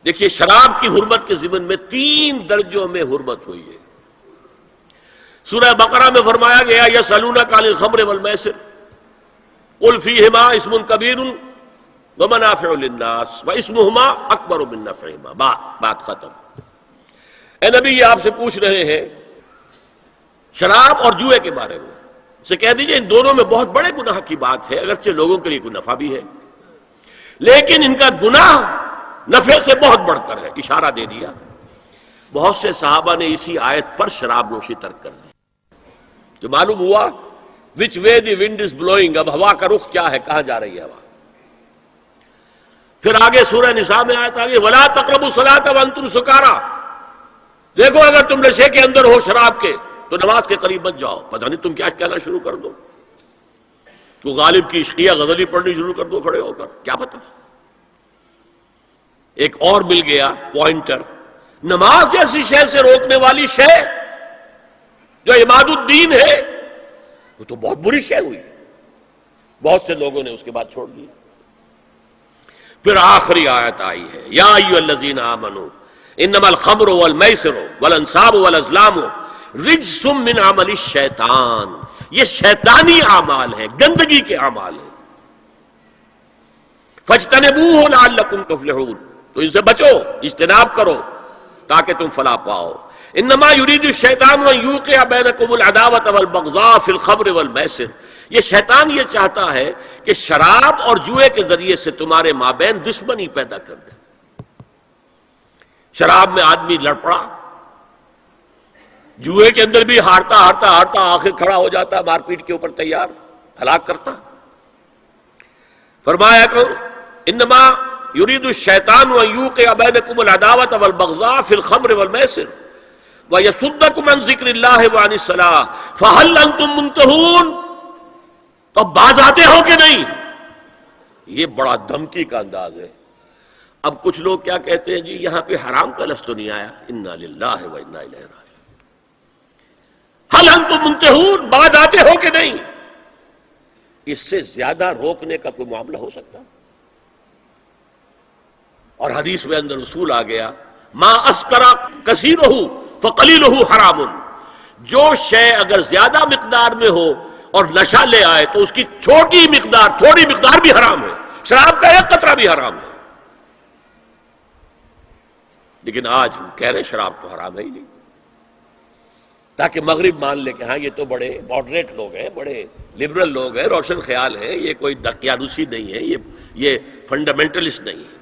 دیکھیے شراب کی حرمت کے ضمن میں 3 درجوں میں حرمت ہوئی ہے۔ سورہ بقرہ میں فرمایا گیا یسألونک عن الخمر والمیسر قل فیہما اسم کبیر ومنافع للناس واسمہما اکبر من نفعہما، بات ختم۔ اے نبی یہ آپ سے پوچھ رہے ہیں شراب اور جوئے کے بارے میں، سے کہہ دیجئے ان دونوں میں بہت بڑے گناہ کی بات ہے، اگرچہ لوگوں کے لیے کوئی نفع بھی ہے لیکن ان کا گناہ نفع سے بہت بڑھ کر ہے، اشارہ دے دیا۔ بہت سے صحابہ نے اسی آیت پر شراب نوشی ترک کر دی، جو معلوم ہوا which way the wind is blowing، اب ہوا کا رخ کیا ہے، کہاں جا رہی ہے ہوا۔ پھر آگے سورہ نساء میں آیت آگے وَلَا تَقْرَبُوا الصَّلَاةَ وَأَنْتُمْ سُكَارَىٰ، دیکھو اگر تم نشے کے اندر ہو شراب کے تو نماز کے قریب مت جاؤ، پتہ نہیں تم کیا کہنا شروع کر دو، تو غالب کی عشقیہ غزلی پڑھنی شروع کر دو کھڑے ہو کر، کیا پتہ۔ ایک اور مل گیا پوائنٹر، نماز جیسی شے سے روکنے والی شے جو عماد الدین ہے وہ تو بہت بری شے ہوئی، بہت سے لوگوں نے اس کے بعد چھوڑ دی۔ پھر آخری آیت آئی ہے یا ایھا الذین آمنوا انما الخمر والمیسر والانصاب والازلام رجس من عمل الشیطان، یہ شیطانی اعمال ہے، گندگی کے اعمال ہیں۔ فاجتنبوہ لعلکم تفلحون، تو ان سے بچو، اجتناب کرو تاکہ تم فلاح پاؤ۔ انما یرید الشیطان ان یوقع بینکم العداوۃ والبغضاء فی الخمر والمیسر، یہ شیطان یہ چاہتا ہے کہ شراب اور جوئے کے ذریعے سے تمہارے مابین دشمنی پیدا کر دے۔ شراب میں آدمی لڑ پڑا، جوئے کے اندر بھی ہارتا ہارتا ہارتا آخر کھڑا ہو جاتا، مار پیٹ کے اوپر تیار، ہلاک کرتا۔ فرمایا کہ انما یرید الشیطان ان یوقع بینکم العداوۃ والبغضاء فی الخمر والمیسر ویصدکم عن ذکر اللہ وعن الصلاۃ فہل انتم منتہون، تو اب باز آتے ہو کہ نہیں؟ یہ بڑا دھمکی کا انداز ہے۔ اب کچھ لوگ کیا کہتے ہیں جی یہاں پہ حرام کا لفظ تو نہیں آیا، انا للہ و انا الیہ راجعون، ہل انتم منتہون، باز آتے ہو کہ نہیں؟ اس سے زیادہ روکنے کا کوئی معاملہ ہو سکتا؟ اور حدیث میں اندر اصول آ گیا ما اسکر کثیرہ فقلیلہ حرام، جو شے اگر زیادہ مقدار میں ہو اور نشہ لے آئے تو اس کی چھوٹی مقدار، تھوڑی مقدار بھی حرام ہے، شراب کا ایک قطرہ بھی حرام ہے۔ لیکن آج ہم کہہ رہے ہیں شراب تو حرام ہے ہی نہیں، تاکہ مغرب مان لے کہ ہاں یہ تو بڑے ماڈریٹ لوگ ہیں، بڑے لبرل لوگ ہیں، روشن خیال ہیں، یہ کوئی دقیانوسی نہیں ہے، یہ فنڈامنٹلسٹ نہیں ہے۔